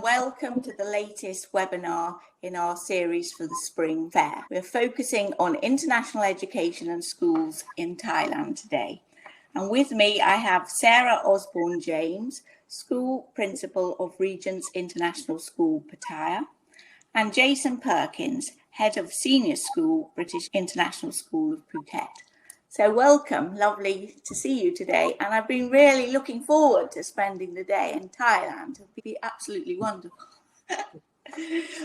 Welcome to the latest webinar in our series for the Spring Fair. We're focusing on international education and schools in Thailand today. And with me, I have Sarah Osborne James, School Principal of Regents International School Pattaya, and Jason Perkins, Head of Senior School, British International School of Phuket. So welcome, lovely to see you today. And I've been really looking forward to spending the day in Thailand. It'll be absolutely wonderful.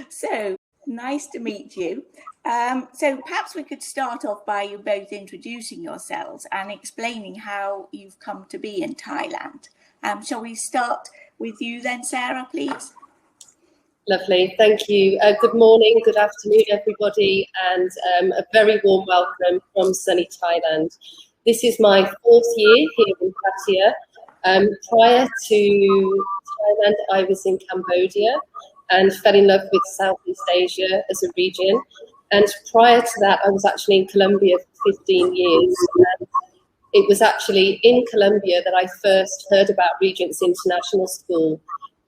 So nice to meet you. So perhaps we could start off by you both introducing yourselves and explaining how you've come to be in Thailand. Shall we start with you then, Sarah, please? Lovely, thank you. Good morning, good afternoon, everybody, and a very warm welcome from sunny Thailand. This is my 4th year here in Pattaya. Prior to Thailand, I was in Cambodia and fell in love with Southeast Asia as a region. And prior to that, I was actually in Colombia for 15 years. And it was actually in Colombia that I first heard about Regents International School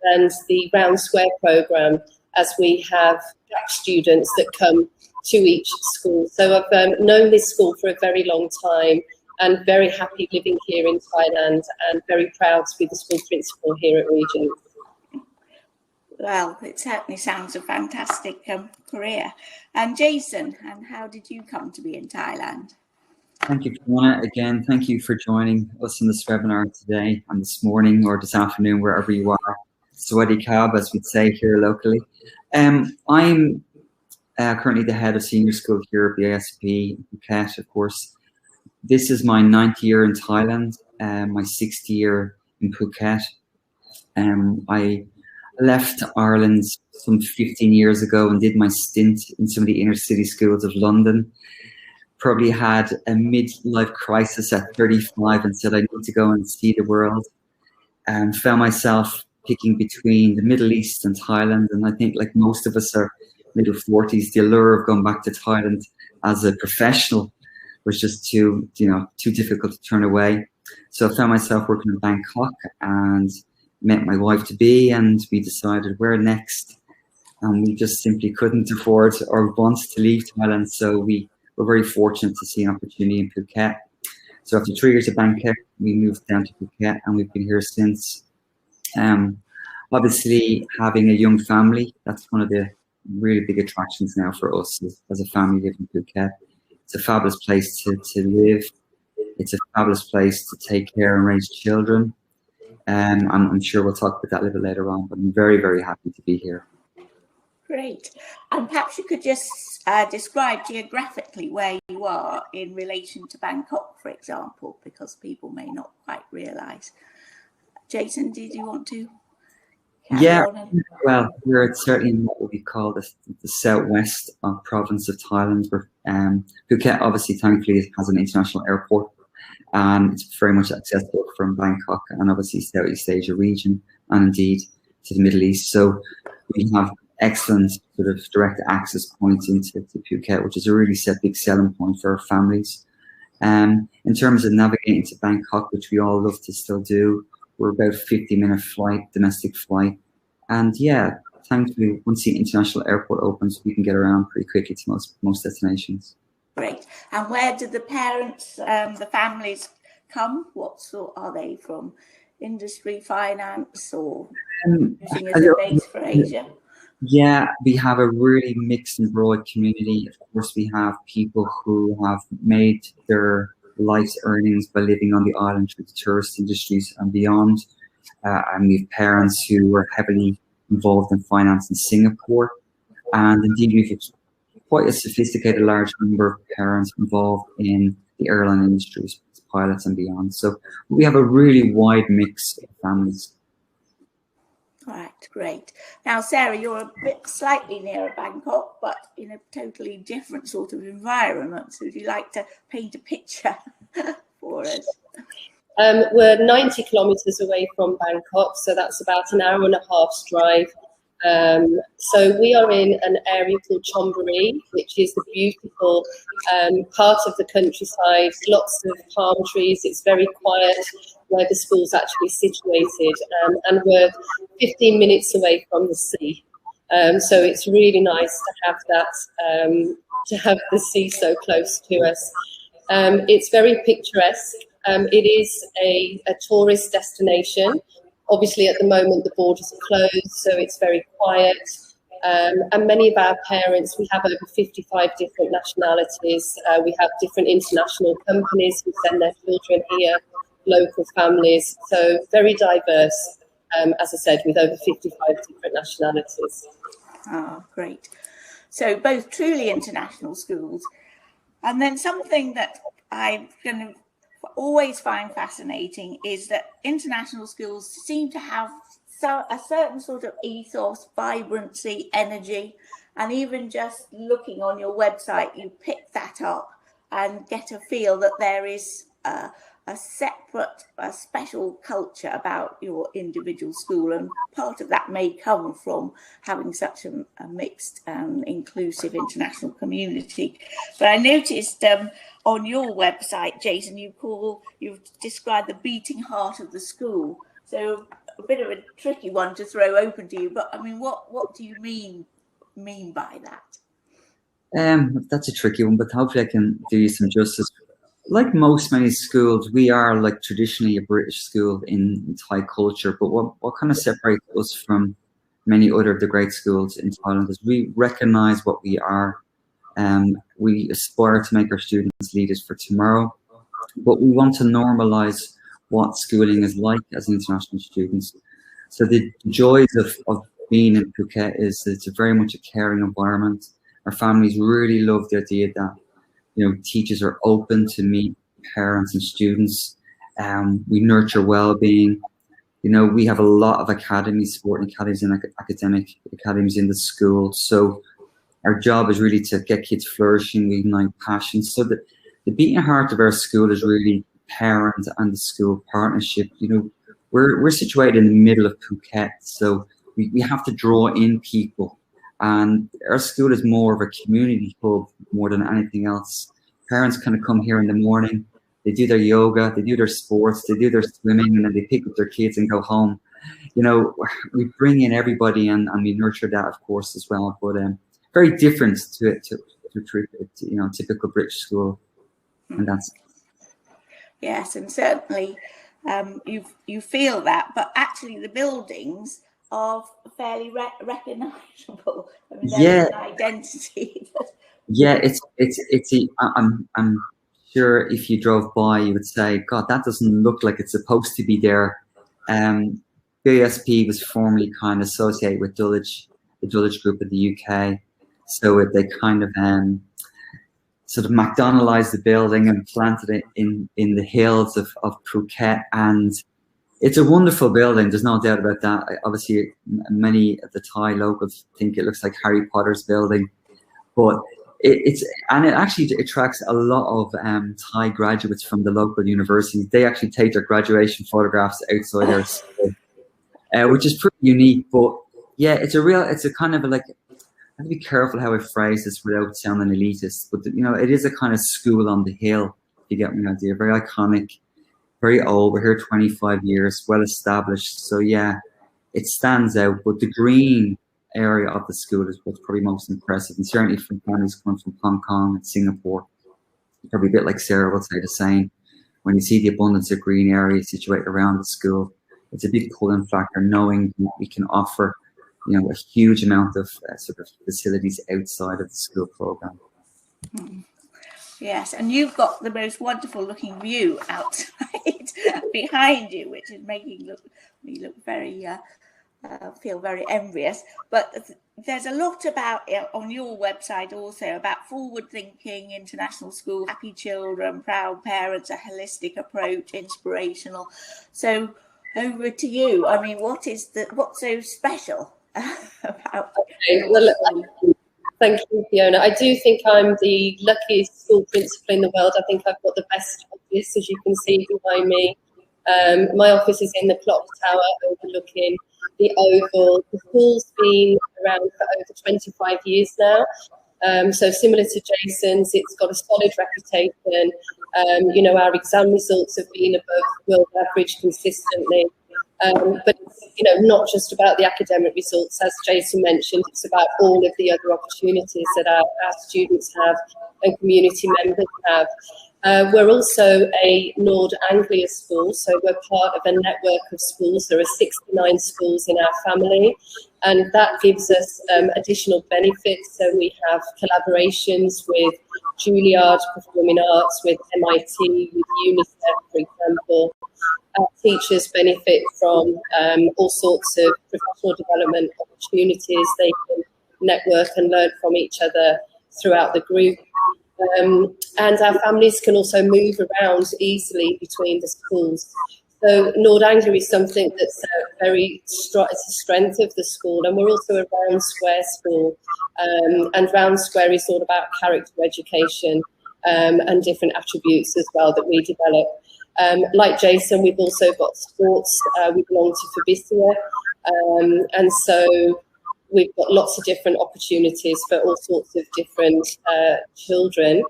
and the Round Square program, as we have black students that come to each school. So I've known this school for a very long time and very happy living here in Thailand and very proud to be the school principal here at Regents. Well, it certainly sounds a fantastic career. And Jason, and how did you come to be in Thailand? Thank you, Fiona. Again, thank you for joining us in this webinar today and this morning or this afternoon, wherever you are. Sawadi Kab, as we'd say here locally. I'm currently the head of senior school here at the LAHC in Phuket, of course. This is my 9th year in Thailand, my 6th year in Phuket. I left Ireland some 15 years ago and did my stint in some of the inner city schools of London. Probably had a midlife crisis at 35 and said I need to go and see the world. And found myself picking between the Middle East and Thailand, and I think like most of us are middle 40s, the allure of going back to Thailand as a professional was just too difficult to turn away. So I found myself working in Bangkok and met my wife-to-be, and we decided where next, and we just simply couldn't afford or want to leave Thailand, so we were very fortunate to see an opportunity in Phuket. So after 3 years at Bangkok, we moved down to Phuket, and we've been here since. Obviously, having a young family, that's one of the really big attractions now for us as a family living in Phuket. It's a fabulous place to live. It's a fabulous place to take care and raise children. I'm sure we'll talk about that a little bit later on, but I'm very, very happy to be here. Great. And perhaps you could just describe geographically where you are in relation to Bangkok, for example, because people may not quite realise. Jason, did you want to? Yeah, well, we're certainly in what we call the southwest province of Thailand. Where Phuket, obviously, thankfully, has an international airport, and it's very much accessible from Bangkok and obviously Southeast Asia region, and indeed to the Middle East. So we have excellent sort of direct access points into Phuket, which is a really big selling point for our families. In terms of navigating to Bangkok, which we all love to still do, we're about a 50-minute flight, domestic flight. And yeah, thankfully, once the international airport opens, we can get around pretty quickly to most destinations. Great. And where do the parents, the families come? What sort are they from? Industry, finance, or using as a base for Asia? Yeah, we have a really mixed and broad community. Of course, we have people who have made their life's earnings by living on the island through the tourist industries and beyond. And we have parents who are heavily involved in finance in Singapore. And indeed, we have quite a sophisticated large number of parents involved in the airline industries, pilots and beyond. So we have a really wide mix of families. All right, great. Now, Sarah, you're a bit slightly nearer Bangkok, but in a totally different sort of environment. So would you like to paint a picture for us? We're 90 kilometres away from Bangkok, so that's about an hour and a half's drive. So we are in an area called Chonburi, which is the beautiful part of the countryside, lots of palm trees. It's very quiet where the school's actually situated, and we're 15 minutes away from the sea. So it's really nice to have that, to have the sea so close to us. It's very picturesque. It is a tourist destination. Obviously, at the moment, the borders are closed, so it's very quiet. And many of our parents, we have over 55 different nationalities. We have different international companies who send their children here, local families. So very diverse, as I said, with over 55 different nationalities. Oh, great. So both truly international schools. And then something that I'm going to always find fascinating is that international schools seem to have a certain sort of ethos, vibrancy, energy, and even just looking on your website, you pick that up and get a feel that there is a separate, special culture about your individual school, and part of that may come from having such a mixed and inclusive international community. But I noticed on your website, Jason, you've described the beating heart of the school. So a bit of a tricky one to throw open to you, but I mean, what do you mean by that? That's a tricky one, but hopefully I can do you some justice. Like many schools, we are like traditionally a British school in Thai culture, but what kind of separates us from many other of the great schools in Thailand is we recognize what we are. We aspire to make our students leaders for tomorrow, but we want to normalize what schooling is like as international students. So the joys of being in Phuket is it's very much a caring environment. Our families really love the idea that teachers are open to meet parents and students. We nurture well-being. We have a lot of academies, sporting academies and academic academies in the school. So our job is really to get kids flourishing, we ignite passion. So that the beating heart of our school is really parent and the school partnership. We're situated in the middle of Phuket, so we have to draw in people. And our school is more of a community hub more than anything else. Parents kind of come here in the morning, they do their yoga, they do their sports, they do their swimming, and then they pick up their kids and go home. We bring in everybody and we nurture that, of course, as well. But very different to typical British school. And that's yes, and certainly you feel that, but actually the buildings are fairly recognizable. I mean, there's an identity. Yeah, I'm sure if you drove by, you would say, God, that doesn't look like it's supposed to be there. BSP was formerly kind of associated with Dulwich, the Dulwich Group of the UK. So they kind of sort of McDonaldized the building and planted it in the hills of Phuket. And it's a wonderful building. There's no doubt about that. Obviously, many of the Thai locals think it looks like Harry Potter's building, but it actually attracts a lot of Thai graduates from the local universities. They actually take their graduation photographs outside their school, which is pretty unique. But yeah, it's a kind of like, I have to be careful how I phrase this without sounding elitist, but it is a kind of school on the hill, if you get my idea. Very iconic, very old. We're here 25 years, well established. So yeah, it stands out. But the green area of the school is what's probably most impressive, and certainly from families coming from Hong Kong and Singapore, probably a bit like Sarah would say the same. When you see the abundance of green areas situated around the school, it's a big pulling factor, knowing that we can offer a huge amount of sort of facilities outside of the school program. Yes, and you've got the most wonderful looking view outside behind you, which is making me look very feel very envious. But there's a lot about on your website also about forward-thinking international school, happy children, proud parents, a holistic approach, inspirational. So over to you. I mean, what's so special about? Okay, well, thank you, Fiona. I do think I'm the luckiest school principal in the world. I think I've got the best office, as you can see behind me. My office is in the clock tower overlooking the Oval. The school's been around for over 25 years now. So similar to Jason's, it's got a solid reputation. Our exam results have been above world average consistently. But it's, not just about the academic results, as Jason mentioned, it's about all of the other opportunities that our students have and community members have. We're also a Nord Anglia school, so we're part of a network of schools. There are 69 schools in our family, and that gives us additional benefits. So we have collaborations with Juilliard Performing Arts, with MIT, with UNICEF, for example. Our teachers benefit from all sorts of professional development opportunities. They can network and learn from each other throughout the group. And our families can also move around easily between the schools. So Nord Anglia is something that's it's a strength of the school, and we're also a round square school. And round square is all about character education and different attributes as well that we develop. Like Jason, we've also got sports. We belong to Fabisia, and so we've got lots of different opportunities for all sorts of different children.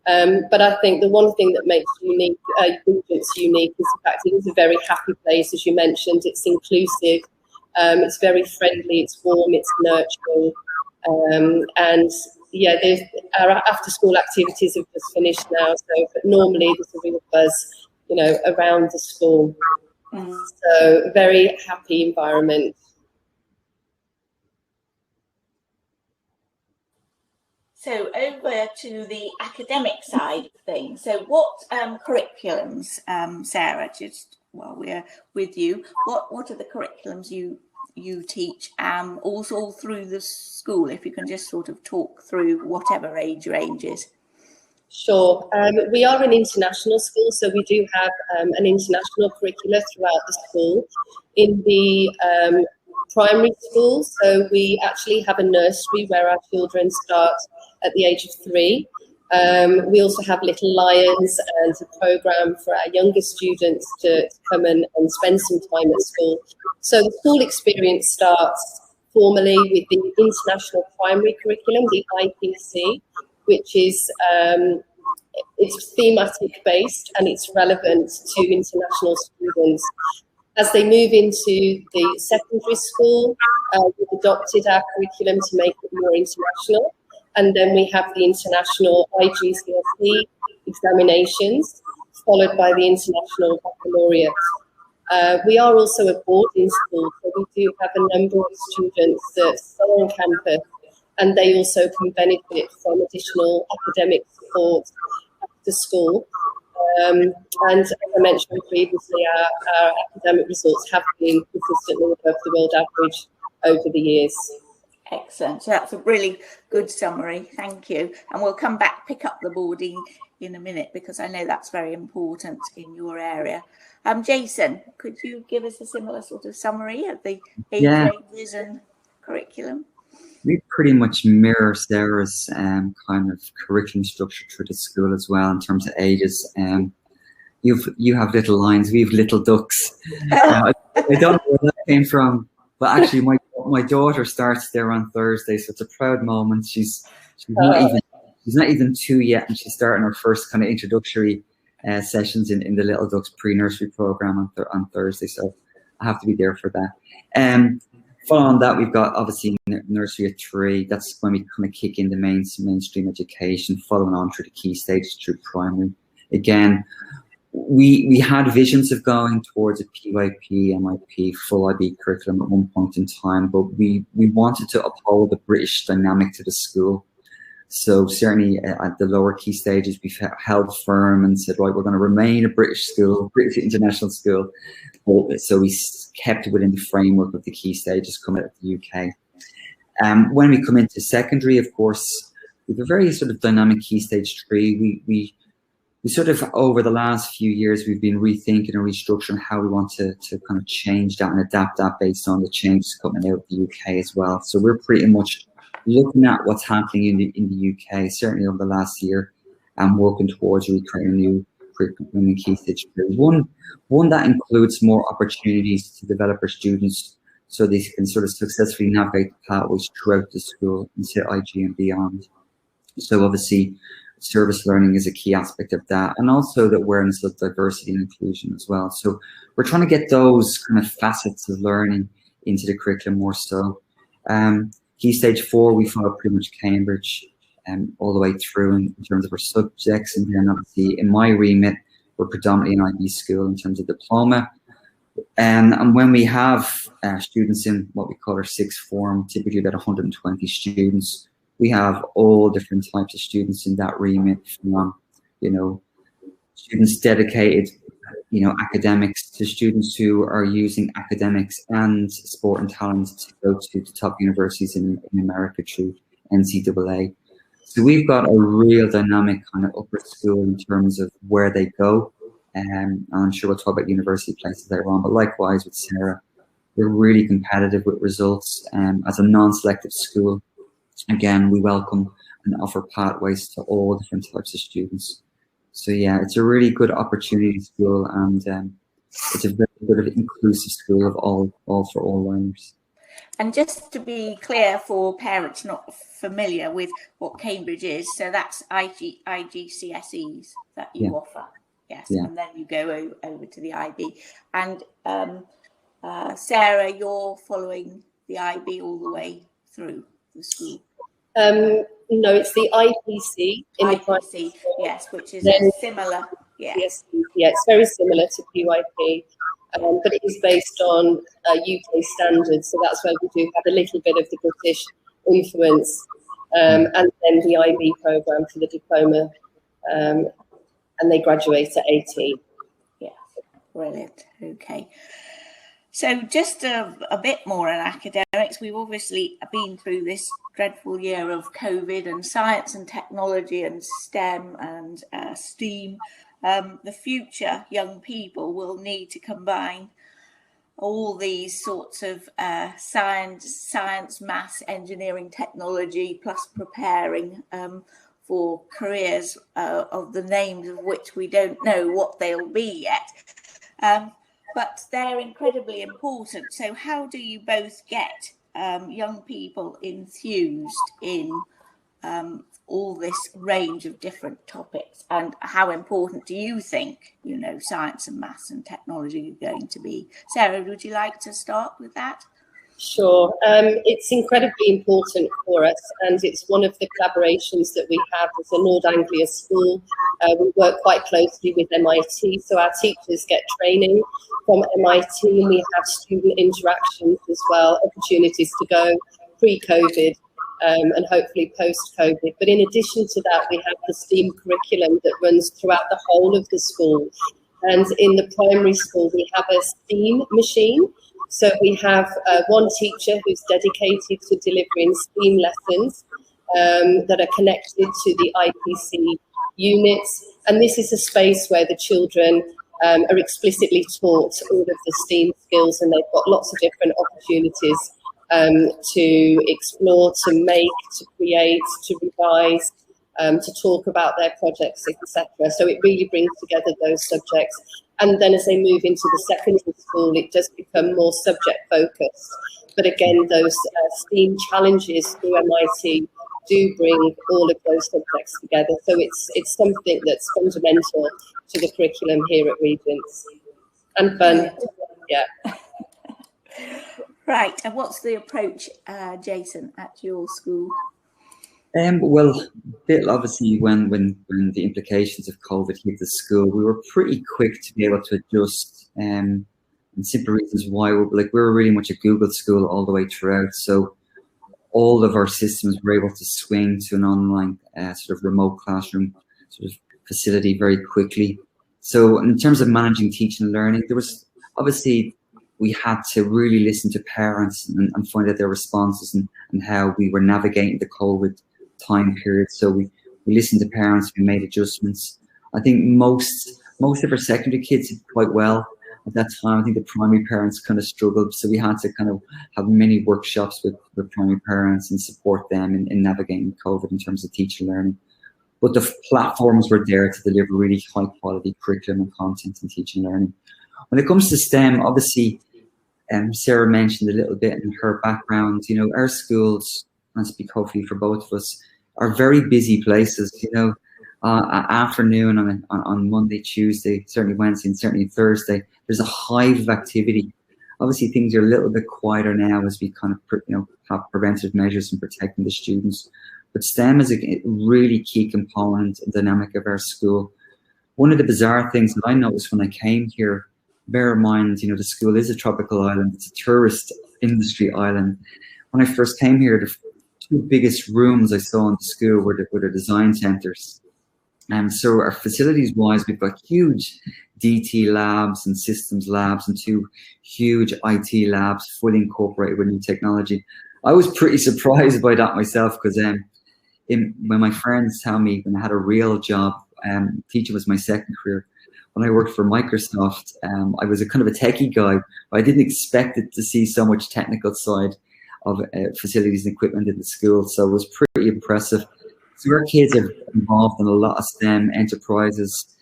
But I think the one thing that makes Regents unique is the fact it is a very happy place, as you mentioned. It's inclusive, it's very friendly, it's warm, it's nurturing. And yeah, our after-school activities have just finished now, but normally there's a real buzz, around the school. So very happy environment. So over to the academic side of things. So what curriculums, Sarah, just while we're with you, what are the curriculums you teach also all through the school? If you can just sort of talk through whatever age range is. Sure. We are an international school, so we do have an international curricula throughout the school. In the primary school, so we actually have a nursery where our children start at the age of 3. We also have Little Lions and a programme for our younger students to come and spend some time at school. So the school experience starts formally with the international primary curriculum, the IPC, which is it's thematic based and it's relevant to international students. As they move into the secondary school, we've adopted our curriculum to make it more international. And then we have the international IGCSE examinations, followed by the international baccalaureate. We are also a boarding school, so we do have a number of students that stay on campus, and they also can benefit from additional academic support after school. And as I mentioned previously, our academic results have been consistently above the world average over the years. Excellent. So that's a really good summary. Thank you. And we'll come back, pick up the boarding in a minute, because I know that's very important in your area. Jason, could you give us a similar sort of summary of the age ranges and curriculum? We pretty much mirror Sarah's kind of curriculum structure through the school as well in terms of ages. You have little lions, we have little ducks. I don't know where that came from, but actually my daughter starts there on Thursday, so it's a proud moment. She's not even 2 yet, and she's starting her first kind of introductory sessions in the Little Ducks pre-nursery program on Thursday, so I have to be there for that. Following that, we've got obviously nursery at 3. That's when we kind of kick in the mainstream education, following on through the key stages through primary. Again, we had visions of going towards a PYP, MIP, full IB curriculum at one point in time, but we wanted to uphold the British dynamic to the school. So certainly at the lower key stages, we've held firm and said, right, we're going to remain a British school, British international school. So we kept it within the framework of the key stages coming out of the UK. When we come into secondary, of course, we have a very sort of dynamic key stage 3. We sort of, over the last few years, we've been rethinking and restructuring how we want to kind of change that and adapt that based on the changes coming out of the UK as well. So we're pretty much looking at what's happening in the UK, certainly over the last year, and working towards recreating a new curriculum in key stage 3. One that includes more opportunities to develop our students' so they can sort of successfully navigate the pathways throughout the school into IG and beyond. So obviously, service learning is a key aspect of that, and also the awareness of diversity and inclusion as well. So we're trying to get those kind of facets of learning into the curriculum more so. Key stage 4, we follow pretty much Cambridge all the way through in terms of our subjects, and then obviously in my remit, we're predominantly an IB school in terms of diploma. And when we have students in what we call our sixth form, typically about 120 students, we have all different types of students in that remit, from, students dedicated, academics, to students who are using academics and sport and talent to go to the top universities in America through NCAA. So we've got a real dynamic kind of upper school in terms of where they go. And I'm sure we'll talk about university places later on, but likewise with Sarah, we're really competitive with results. As a non-selective school, again, we welcome and offer pathways to all different types of students. So yeah, it's a really good opportunity school, and it's a very good inclusive school of all for all learners. And just to be clear for parents not familiar with what Cambridge is, so that's IGCSEs that you offer. Yes, yeah. And then you go over to the IB. And Sarah, you're following the IB all the way through the school? No, it's the IPC. IPC, yes, which is similar. Yes. Yeah, it's very similar to PYP, but it is based on UK standards. So that's where we do have a little bit of the British influence, and then the IB program for the diploma. And they graduate at 18. Yeah, brilliant. Okay. So just a bit more on academics. We've obviously been through this dreadful year of COVID and science and technology and STEM and STEAM. The future young people will need to combine all these sorts of science, maths, engineering, technology, plus preparing for careers of the names of which we don't know what they'll be yet. But they're incredibly important. So how do you both get young people enthused in all this range of different topics? And how important do you think, science and maths and technology are going to be? Sarah, would you like to start with that? Sure. It's incredibly important for us, and it's one of the collaborations that we have as a Nord Anglia school. We work quite closely with MIT, so our teachers get training from MIT, and we have student interactions as well, opportunities to go pre-COVID and hopefully post-COVID. But in addition to that, we have the STEAM curriculum that runs throughout the whole of the school. And in the primary school, we have a STEAM machine. So we have one teacher who's dedicated to delivering STEAM lessons that are connected to the IPC units. And this is a space where the children are explicitly taught all of the STEAM skills, and they've got lots of different opportunities to explore, to make, to create, to revise, to talk about their projects, etc. So it really brings together those subjects. And then as they move into the secondary school, it does become more subject focused. But again, those STEAM challenges through MIT do bring all of those subjects together. So it's something that's fundamental to the curriculum here at Regents. And fun, yeah. Right, and what's the approach, Jason, at your school? Well, obviously, when the implications of COVID hit the school, we were pretty quick to be able to adjust. And simple reasons why we were really much a Google school all the way throughout. So all of our systems were able to swing to an online sort of remote classroom sort of facility very quickly. So in terms of managing teaching and learning, there was obviously we had to really listen to parents and find out their responses and how we were navigating the COVID time period. So we listened to parents, we made adjustments. I think most of our secondary kids did quite well at that time. I think the primary parents kind of struggled, so we had to kind of have many workshops with primary parents and support them in navigating COVID in terms of teaching and learning. But the platforms were there to deliver really high quality curriculum and content in teaching and learning. When it comes to STEM, obviously Sarah mentioned a little bit in her background. You know, our schools, and speak hopefully for both of us, are very busy places. You know, afternoon on Monday, Tuesday, certainly Wednesday, and certainly Thursday, there's a hive of activity. Obviously, things are a little bit quieter now as we kind of, have preventive measures in protecting the students. But STEM is a really key component and dynamic of our school. One of the bizarre things that I noticed when I came here, bear in mind, you know, the school is a tropical island. It's a tourist industry island. When I first came here, the two biggest rooms I saw in the school were the design centres. So our facilities-wise, we've got huge DT labs and systems labs and two huge IT labs fully incorporated with new technology. I was pretty surprised by that myself because when my friends tell me when I had a real job, teaching was my second career. When I worked for Microsoft, I was a kind of a techie guy, but I didn't expect it to see so much technical side of facilities and equipment in the school. So it was pretty impressive. So our kids are involved in a lot of STEM enterprises.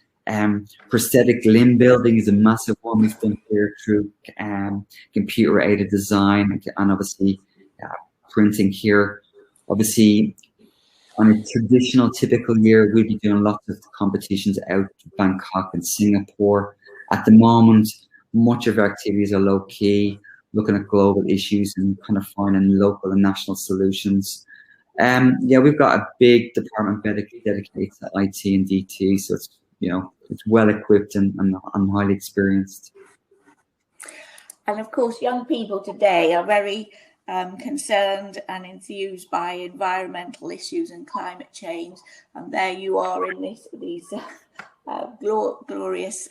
Prosthetic limb building is a massive one we've done here through computer-aided design and obviously printing here. Obviously, on a traditional, typical year, we'd be doing lots of competitions out to Bangkok and Singapore. At the moment, much of our activities are low-key, looking at global issues and kind of finding local and national solutions. We've got a big department dedicated to IT and DT, so it's, you know, it's well equipped and highly experienced. And of course, young people today are very concerned and enthused by environmental issues and climate change. And there you are in these glorious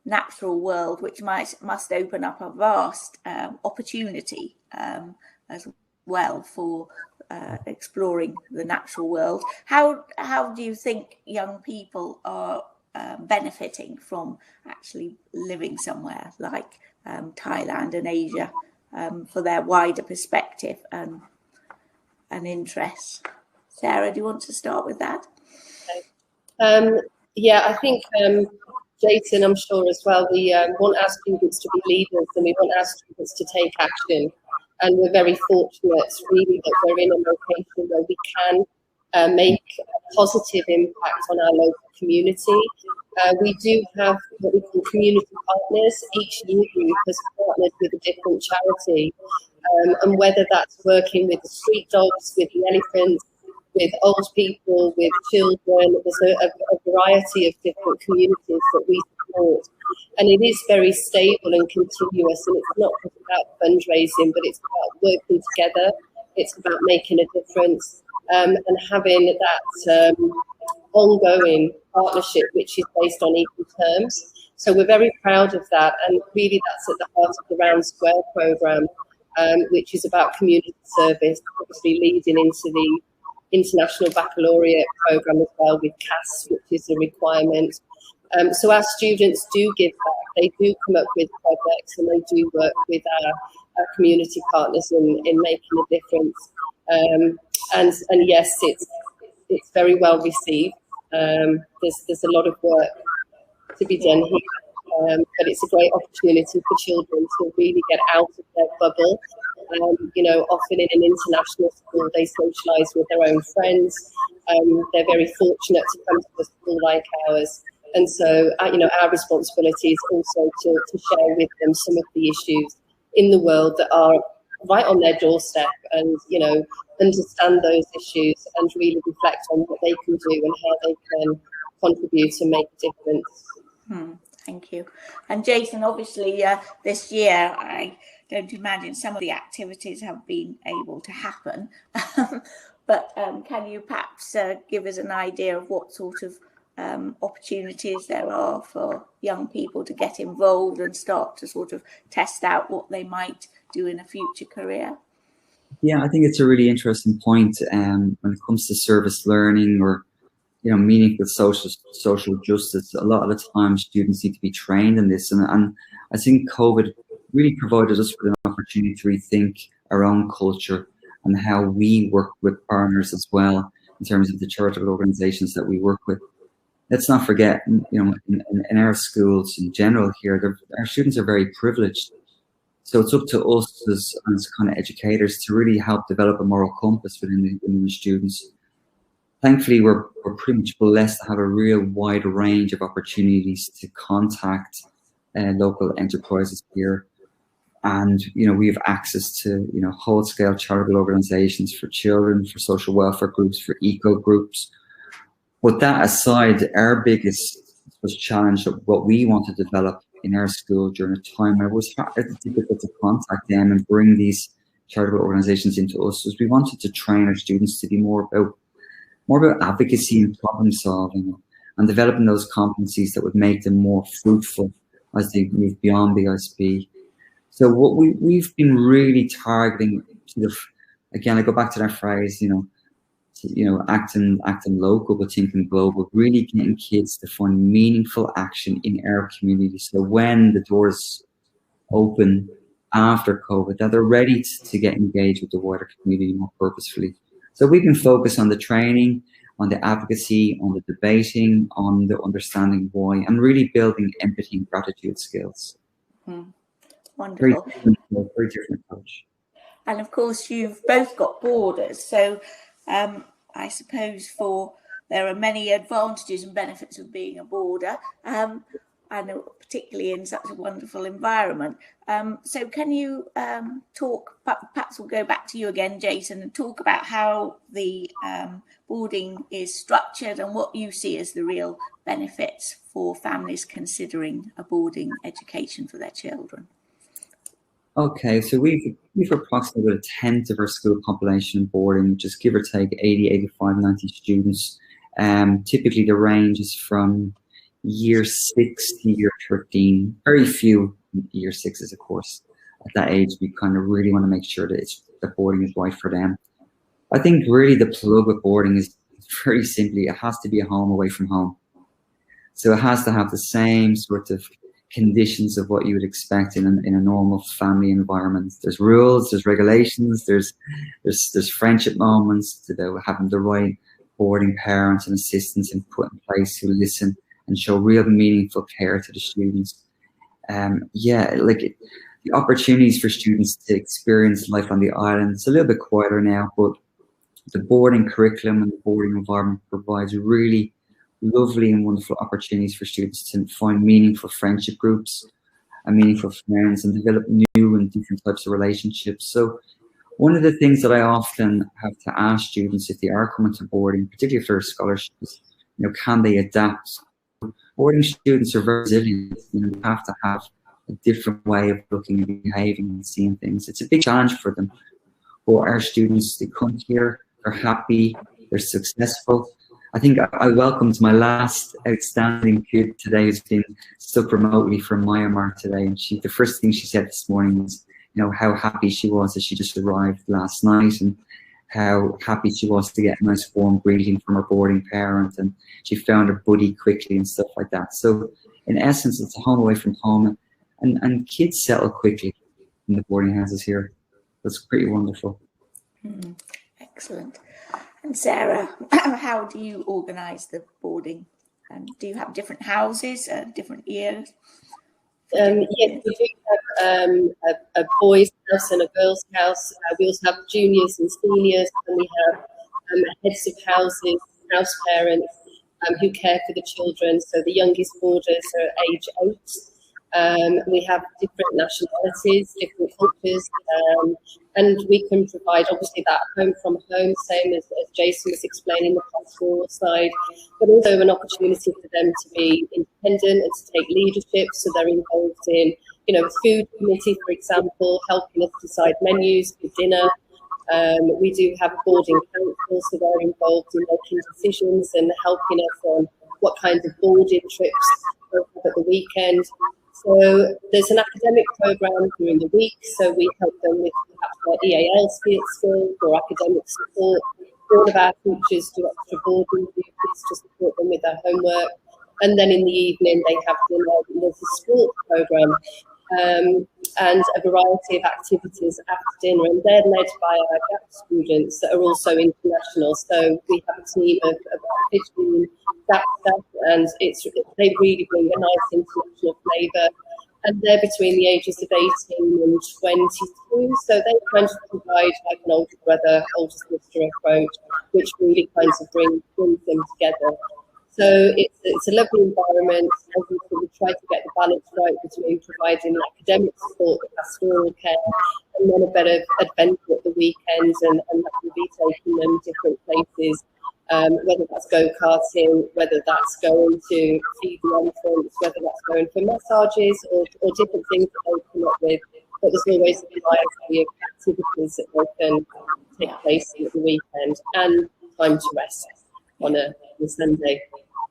natural world, which must open up a vast opportunity as well for exploring the natural world. How do you think young people are benefiting from actually living somewhere like Thailand and Asia for their wider perspective and interests? Sarah, do you want to start with that? I think Jason, I'm sure as well, we want our students to be leaders and we want our students to take action. And we're very fortunate, really, that we're in a location where we can make a positive impact on our local community. We do have what we call community partners. Each year group has partnered with a different charity. And whether that's working with the street dogs, with the elephants, with old people, with children, there's a variety of different communities that we support. And it is very stable and continuous, and it's not just about fundraising, but it's about working together. It's about making a difference and having that ongoing partnership, which is based on equal terms. So we're very proud of that, and really that's at the heart of the Round Square programme, which is about community service, obviously leading into the International Baccalaureate programme as well with CAS, which is a requirement. So our students do give back. They do come up with projects and they do work with our community partners in making a difference. And yes, it's very well received. There's a lot of work to be done here, but it's a great opportunity for children to really get out of their bubble. Often in an international school, they socialise with their own friends. They're very fortunate to come to a school like ours. And so, our responsibility is also to share with them some of the issues in the world that are right on their doorstep and, understand those issues and really reflect on what they can do and how they can contribute and make a difference. Thank you. And Jason, obviously, this year, I don't imagine some of the activities have been able to happen. But can you perhaps give us an idea of what sort of opportunities there are for young people to get involved and start to sort of test out what they might do in a future career? Yeah, I think it's a really interesting point when it comes to service learning or meaningful social justice. A lot of the time students need to be trained in this, and I think COVID really provided us with an opportunity to rethink our own culture and how we work with partners as well in terms of the charitable organizations that we work with. Let's not forget, in our schools in general here, our students are very privileged. So it's up to us as kind of educators to really help develop a moral compass within the students. Thankfully, we're pretty much blessed to have a real wide range of opportunities to contact local enterprises here. And, we have access to, whole-scale charitable organizations for children, for social welfare groups, for eco groups. But that aside, our biggest challenge of what we want to develop in our school during a time where it was difficult to contact them and bring these charitable organizations into us, was we wanted to train our students to be more about advocacy and problem solving and developing those competencies that would make them more fruitful as they move beyond the ISB. So what we've been really targeting, again, I go back to that phrase, acting local but thinking global, really getting kids to find meaningful action in our community. So when the doors open after COVID, that they're ready to get engaged with the wider community more purposefully. So we've been focused on the training, on the advocacy, on the debating, on the understanding why, and really building empathy and gratitude skills. Wonderful. Very different approach. And of course, you've both got borders. So I suppose there are many advantages and benefits of being a border, and particularly in such a wonderful environment. So can you talk, perhaps we'll go back to you again, Jason, and talk about how the boarding is structured and what you see as the real benefits for families considering a boarding education for their children. Okay, so we've approximately a tenth of our school population boarding, just give or take 80, 85, 90 students. Typically the range is from year 6 to year 13. Very few year 6s, of course. At that age, we kind of really want to make sure that the boarding is right for them. I think really the plug with boarding is very simply, it has to be a home away from home. So it has to have the same sort of conditions of what you would expect in a normal family environment. There's rules, there's regulations, there's friendship moments, having the right boarding parents and assistants and put in place who listen and show real meaningful care to the students. The opportunities for students to experience life on the island, it's a little bit quieter now, but the boarding curriculum and the boarding environment provides really lovely and wonderful opportunities for students to find meaningful friendship groups and meaningful friends and develop new and different types of relationships. So one of the things that I often have to ask students if they are coming to boarding, particularly if they're scholarships, can they adapt? Boarding students are very resilient. You have to have a different way of looking and behaving and seeing things. It's a big challenge for them. But our students, they come here, they're happy, they're successful. I think I welcomed my last outstanding kid today who's been stuck remotely from Myanmar today. And the first thing she said this morning was, how happy she was that she just arrived last night and how happy she was to get a nice warm greeting from her boarding parent. And she found her buddy quickly and stuff like that. So in essence, it's a home away from home and kids settle quickly in the boarding houses here. That's pretty wonderful. Excellent. And Sarah, how do you organise the boarding? Do you have different houses, different years? Yes, we do have a boys' house and a girls' house. We also have juniors and seniors, and we have heads of houses, house parents who care for the children. So the youngest boarders are age 8. We have different nationalities, different cultures, and we can provide obviously that home from home, same as Jason was explaining, the pastoral side, but also an opportunity for them to be independent and to take leadership. So they're involved in, food committee, for example, helping us decide menus for dinner. We do have boarding council, so they're involved in making decisions and helping us on what kinds of boarding trips at the weekend. So there's an academic programme during the week, so we help them with perhaps their EAL skills or academic support. All of our teachers do extra boarding duties to support them with their homework. And then in the evening they have dinner. There's a sports programme and a variety of activities after dinner, and they're led by our GAP students that are also international. So we have a team of about 15 GAP staff, and they really bring a nice international flavour. and they're between the ages of 18 and 22. So they kind of provide like an older brother, older sister approach, which really kind of brings them together. So it's a lovely environment, and we try to get the balance right between providing academic support, pastoral care, and then a bit of adventure at the weekends, and that will be taking them different places, whether that's go-karting, whether that's going to feed the elephants, whether that's going for massages or different things that they come up with. But there's always a variety of activities that they can take place at the weekend, and time to rest on a Sunday.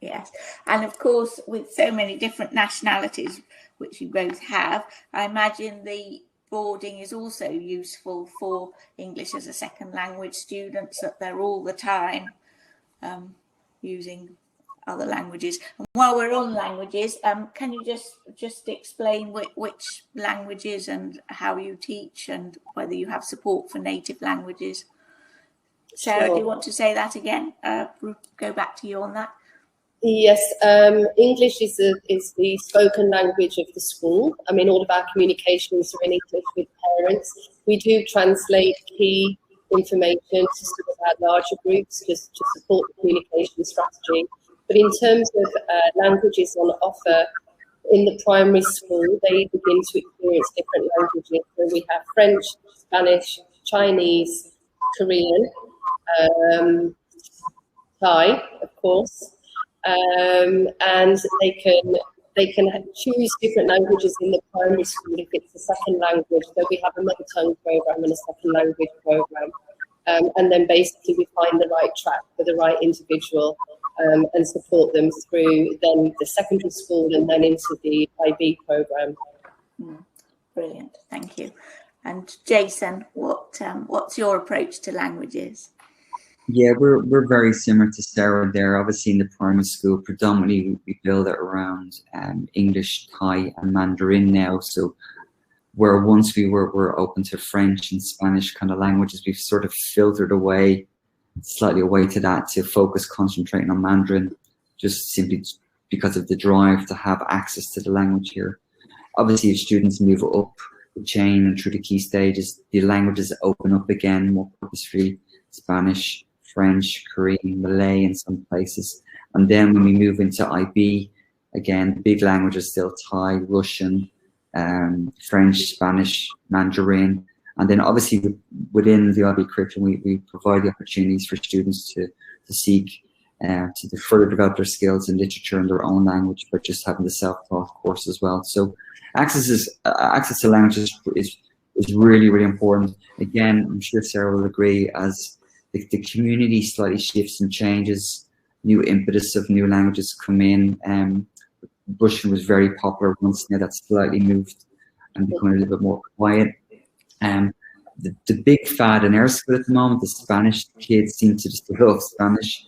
Yes, and of course, with so many different nationalities, which you both have, I imagine the boarding is also useful for English as a second language students, that they're all the time using other languages. And while we're on languages, can you just explain which languages and how you teach, and whether you have support for native languages? Sarah, Sure. do you want to say that again? Go back to you on that. Yes, English is the spoken language of the school. I mean, all of our communications are in English with parents. We do translate key information to some of our larger groups just to support the communication strategy. But in terms of languages on offer in the primary school, they begin to experience different languages. So we have French, Spanish, Chinese, Korean, Thai, of course. And they can choose different languages in the primary school if it's a second language. So we have a mother tongue program and a second language program, and then basically we find the right track for the right individual, and support them through then the secondary school and then into the IB program. Brilliant, thank you. And Jason, what's your approach to languages? Yeah, we're very similar to Sarah there. Obviously, in the primary school, predominantly we build it around English, Thai, and Mandarin now. So, where once we were open to French and Spanish kind of languages, we've sort of filtered slightly away to that, to focus concentrating on Mandarin, just simply because of the drive to have access to the language here. Obviously, if students move up the chain and through the key stages, the languages open up again more purposefully: Spanish, French, Korean, Malay in some places. And then when we move into IB, again, the big languages still Thai, Russian, French, Spanish, Mandarin. And then obviously within the IB curriculum, we provide the opportunities for students to seek to further develop their skills in literature in their own language, but just having the self-taught course as well. So access to languages is really, really important. Again, I'm sure Sarah will agree, as the community slightly shifts and changes, new impetus of new languages come in. Russian was very popular once, now that's slightly moved and becoming a little bit more quiet. The big fad in our school at the moment, the Spanish kids seem to just love Spanish.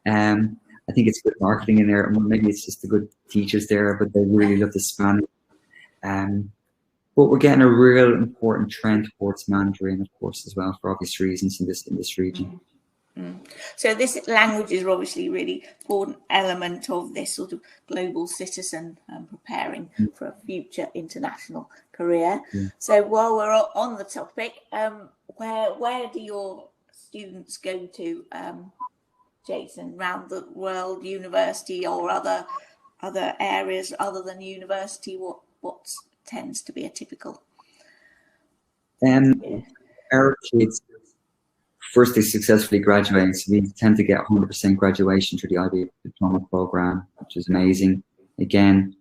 I think it's good marketing in there, maybe it's just the good teachers there, but they really love the Spanish. But we're getting a real important trend towards Mandarin, of course, as well, for obvious reasons in this region. So this language is obviously really important element of this sort of global citizen preparing for a future international career. So while we're on the topic, where do your students go to, Jason, around the world, university or other areas other than university? What tends to be a typical? Our kids, first they successfully graduate, so we tend to get 100% graduation through the IB diploma program, which is amazing. Again,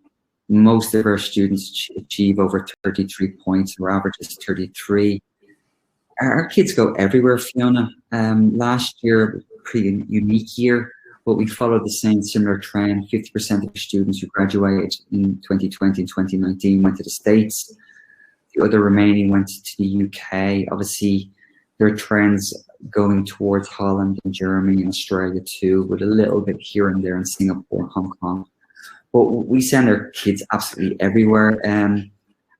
most of our students achieve over 33 points. Our average is 33. Our kids go everywhere, Fiona. Last year was a pretty unique year, but we followed the same similar trend. 50% of students who graduated in 2020 and 2019 went to the States. The other remaining went to the UK. Obviously, there are trends going towards Holland and Germany and Australia too, with a little bit here and there in Singapore and Hong Kong. But we send our kids absolutely everywhere. And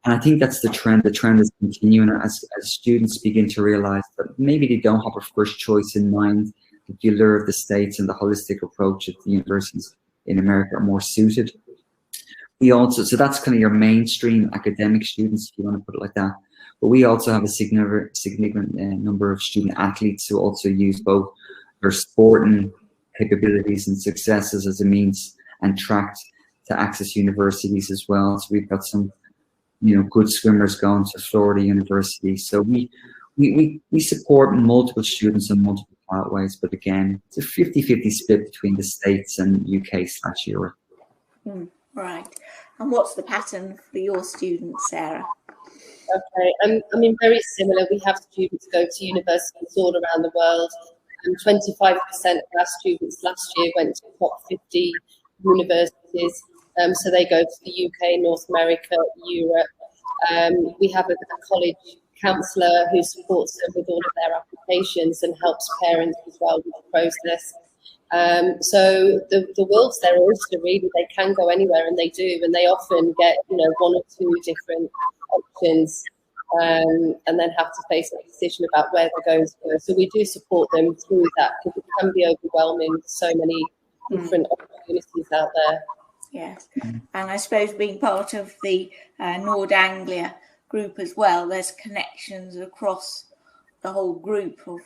I think that's the trend. The trend is continuing as students begin to realize that maybe they don't have a first choice in mind. The allure of the States and the holistic approach at the universities in America are more suited. We also, so that's kind of your mainstream academic students, if you want to put it like that. But we also have a significant number of student athletes who also use both their sporting capabilities and successes as a means and tracked to access universities as well. So we've got some, good swimmers going to Florida University. So we support multiple students in multiple pathways, but again, it's a 50-50 split between the States and UK/Europe. Right. And what's the pattern for your students, Sarah? Okay, very similar. We have students go to universities all around the world. 25% of our students last year went to top 50 universities. So they go to the UK, North America, Europe. We have a college counsellor who supports them with all of their applications and helps parents as well with the process. So the world's their oyster, really. They can go anywhere, and they do, and they often get one or two different options, and then have to face a decision about where they're going to go. So we do support them through that, because it can be overwhelming. So many different opportunities out there. Yes, and I suppose being part of the Nord Anglia group as well, there's connections across the whole group of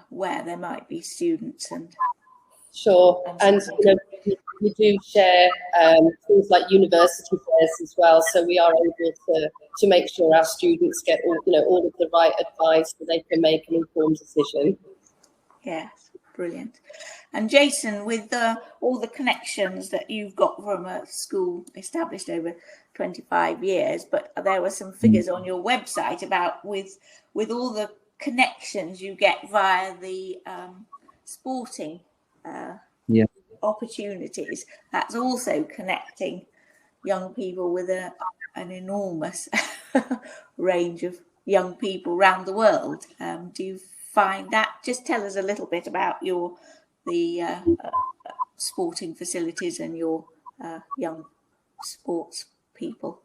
where there might be students and. Sure, and we do share things like university fairs as well, so we are able to make sure our students get all of the right advice so they can make an informed decision. Yes, brilliant. And Jason, with all the connections that you've got from a school established over 25 years, but there were some figures on your website about with all the connections you get via the sporting opportunities, that's also connecting young people with an enormous range of young people around the world. Do you find that? Just tell us a little bit about the sporting facilities and your young sports people.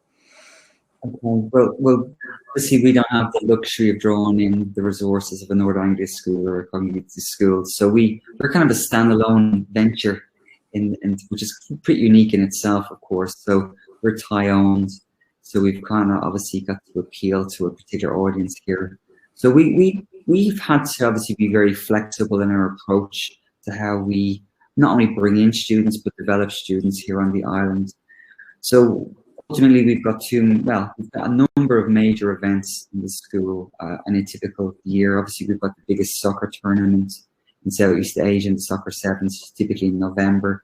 Okay. Well, obviously we don't have the luxury of drawing in the resources of a Nord Anglia school or a cognitive school, so we're kind of a standalone venture, which is pretty unique in itself, of course. So we're Thai owned, so we've kind of obviously got to appeal to a particular audience here. So we've had to obviously be very flexible in our approach to how we not only bring in students but develop students here on the island. So ultimately, we've got a number of major events in the school in a typical year. Obviously, we've got the biggest soccer tournament in Southeast Asia, the Soccer Sevens, typically in November.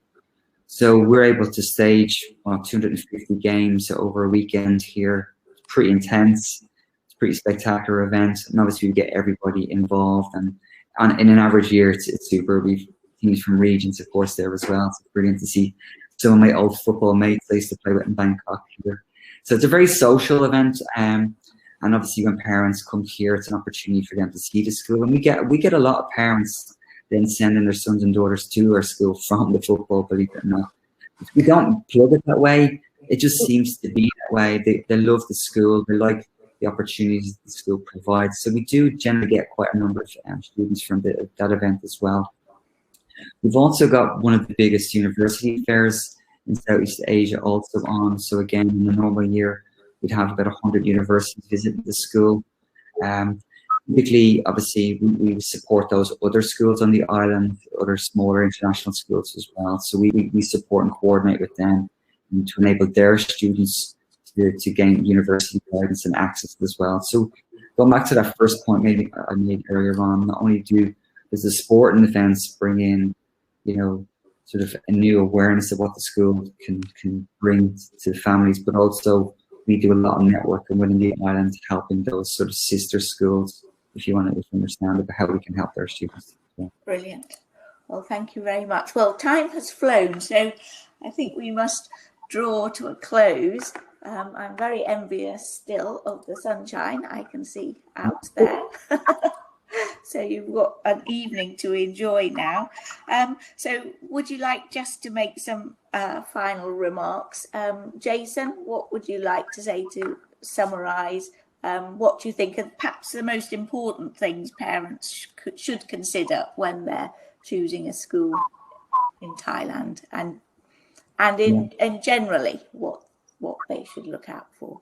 So we're able to stage 250 games over a weekend here. It's pretty intense. It's a pretty spectacular event, and obviously we get everybody involved. And in an average year, it's super. We've teams from Regents, of course, there as well. It's brilliant to see some of my old football mates I used to play with in Bangkok here. So it's a very social event, and obviously when parents come here, it's an opportunity for them to see the school. And we get a lot of parents then sending their sons and daughters to our school from the football, believe it or not. We don't plug it that way. It just seems to be that way. They love the school. They like the opportunities the school provides. So we do generally get quite a number of students from that event as well. We've also got one of the biggest university fairs in Southeast Asia also on. So again, in a normal year, we'd have about 100 universities visit the school. Typically, obviously, we support those other schools on the island, other smaller international schools as well. So we support and coordinate with them to enable their students to gain university guidance and access as well. So going back to that first point maybe I made earlier on, not only does the sport and events bring in, sort of a new awareness of what the school can bring to families, but also we do a lot of networking within the island, helping those sort of sister schools, if you want to understand about how we can help their students. Yeah. Brilliant. Well, thank you very much. Well, time has flown, so I think we must draw to a close. I'm very envious still of the sunshine I can see out there. So you've got an evening to enjoy now. So would you like just to make some final remarks? Jason, what would you like to say to summarise? What do you think are perhaps the most important things parents should consider when they're choosing a school in Thailand? and generally what they should look out for?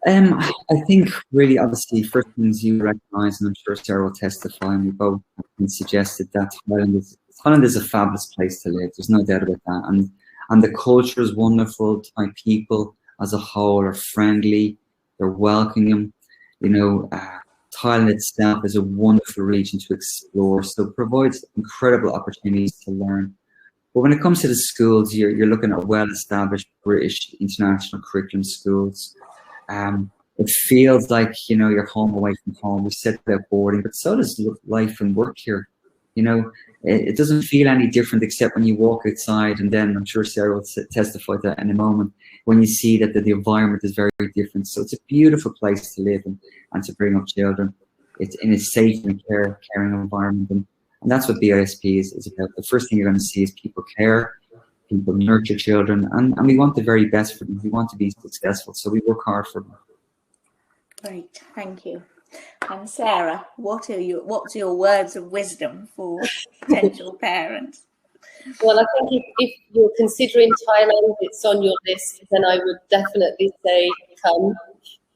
I think really, obviously, first things you recognise, and I'm sure Sarah will testify, and we both have been suggested that Thailand is a fabulous place to live. There's no doubt about that, and the culture is wonderful. Thai people as a whole are friendly, they're welcoming. Thailand itself is a wonderful region to explore, so it provides incredible opportunities to learn. But when it comes to the schools, you're looking at well-established British international curriculum schools. It feels like, you're home away from home. We said about boarding, but so does life and work here. It doesn't feel any different except when you walk outside, and then I'm sure Sarah will testify to that in a moment, when you see that the environment is very, very different. So it's a beautiful place to live and to bring up children. It's in a safe and caring environment. And that's what BISP is about. The first thing you're going to see is people care, people nurture children, and we want the very best for them. We want to be successful, so we work hard for them. Great, thank you. And Sarah, what's your words of wisdom for potential parents? Well, I think if you're considering Thailand, it's on your list, then I would definitely say come,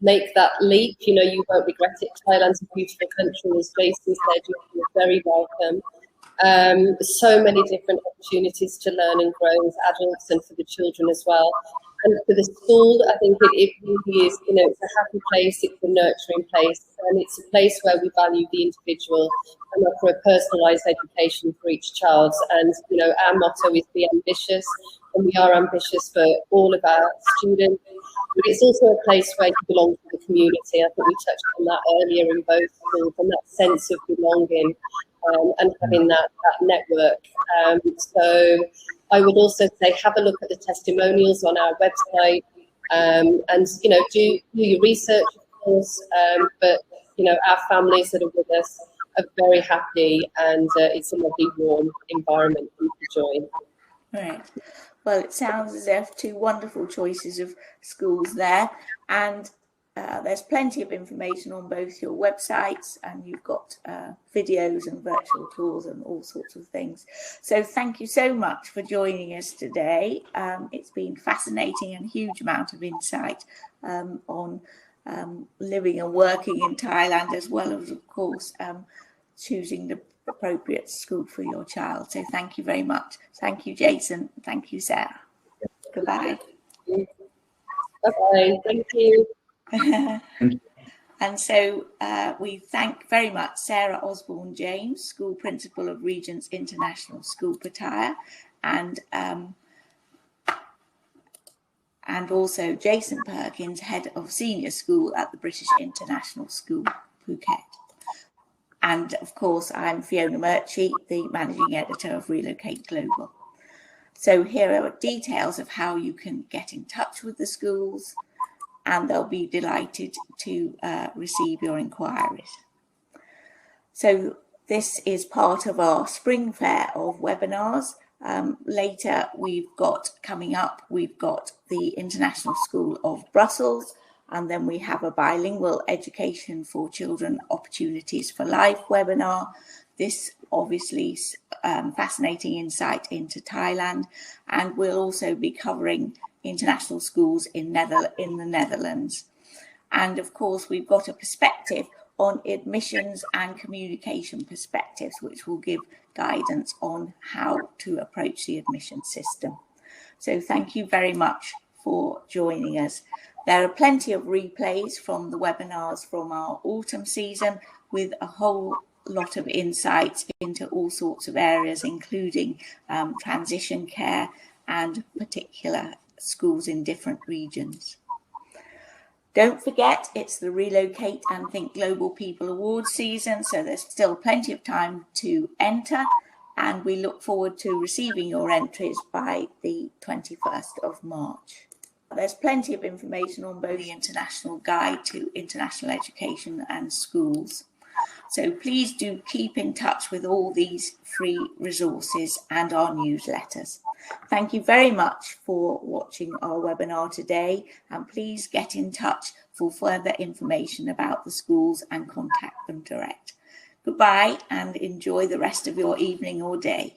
make that leap. You won't regret it. Thailand's a beautiful country, as Jason said. You're very welcome. So many different opportunities to learn and grow as adults, and for the children as well. And for the school, I think it really is, it's a happy place, it's a nurturing place, and it's a place where we value the individual and offer a personalised education for each child. And, our motto is be ambitious, and we are ambitious for all of our students. But it's also a place where you belong to the community. I think we touched on that earlier in both schools, and that sense of belonging and having that network. So I would also say have a look at the testimonials on our website, and do your research, of course. But our families that are with us are very happy, and it's a lovely, warm environment for you to join. Right. Well, it sounds as if two wonderful choices of schools there, and there's plenty of information on both your websites, and you've got videos and virtual tours and all sorts of things. So thank you so much for joining us today. It's been fascinating and huge amount of insight on living and working in Thailand, as well as, of course, choosing the appropriate school for your child. So thank you very much. Thank you, Jason. Thank you, Sarah. Goodbye. Bye-bye. Thank you. And so we thank very much Sarah Osborne James, School Principal of Regents International School Pattaya, and also Jason Perkins, Head of Senior School at the British International School, Phuket. And of course, I'm Fiona Murchie, the Managing Editor of Relocate Global. So here are details of how you can get in touch with the schools, and they'll be delighted to receive your inquiries. So this is part of our spring fair of webinars. Later, we've got the International School of Brussels, and then we have a bilingual education for children opportunities for life webinar. This obviously fascinating insight into Thailand, and we'll also be covering international schools in the Netherlands. And of course, we've got a perspective on admissions and communication perspectives, which will give guidance on how to approach the admission system. So thank you very much for joining us. There are plenty of replays from the webinars from our autumn season, with a whole lot of insights into all sorts of areas, including transition care and particular schools in different regions. Don't forget, it's the Relocate and Think Global People Awards season, so there's still plenty of time to enter, and we look forward to receiving your entries by the 21st of March. There's plenty of information on both the International Guide to International Education and Schools. So please do keep in touch with all these free resources and our newsletters. Thank you very much for watching our webinar today, and please get in touch for further information about the schools and contact them direct. Goodbye, and enjoy the rest of your evening or day.